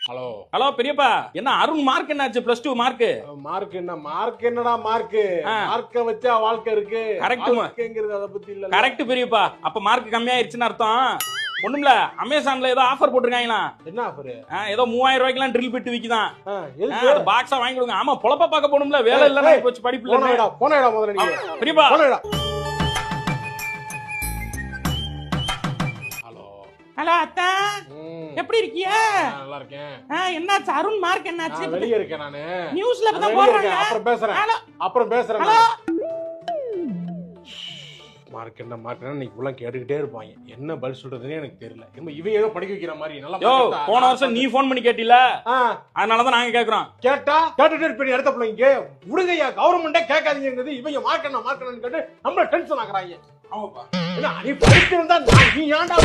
Hello hello பெரியப்பா, என்ன Arun mark என்னாச்சு? +2 மார்க். மார்க் என்னடா மார்க்க வச்சா வாழ்க்கை இருக்கு. வாழ்க்கைங்கிறது அத பத்தி இல்ல. கரெக்ட் பெரியப்பா. அப்ப மார்க் கம்மியாயிருச்சுன்னு அர்த்தம். ஒண்ணுமில்ல, அமேசான்ல ஏதோ ஆஃபர் போட்டிருக்காங்களா? என்ன ஆஃபர்? ஏதோ 3000 ரூபாய்க்குலாம் ட்ரில் பிட் விக்குதான். எதுக்கு பாக்ஸா வாங்கி கொடுங்க. ஆமா, பொழப்ப பார்க்க போணும்ல, வேலை இல்ல போச்சு, படிப்பு இல்ல. போனடா முதல்ல நீ. பெரியப்பா போனடா. ஹலோ அத்தா, எப்படி இருக்கீங்க? நல்லா இருக்கேன். என்னாச்சு அருண் மார்க் என்னாச்சு? வெளிய இருக்கேன் நானு. நியூஸ்ல தான் போடுறாங்க. அப்புறம் பேசுறேன். மார்க் என்ன நீ உள்ள கேட்டுக்கிட்டே இருப்பாங்க. என்ன பதில் சொல்றதுன்னு எனக்கு தெரியல. இவன் ஏதோ படிக்க வைக்கிற மாதிரி. நல்லா போன வருஷம் நீ போன் பண்ணி கேட்டில, அதனாலதான் நாங்க கேக்குறோம். கேட்டுட்டு இருப்ப இடத்த பிள்ளைங்க விடுங்கய்யா, கவர்மெண்டே கேட்காதீங்கிறது. இவங்க மார்க் என்ன கேட்டு நம்மள டென்ஷன் ஆக்குறாங்க. ஆமாப்பா, என்ன நீ படிச்சிருந்தா நீ ஏன்டா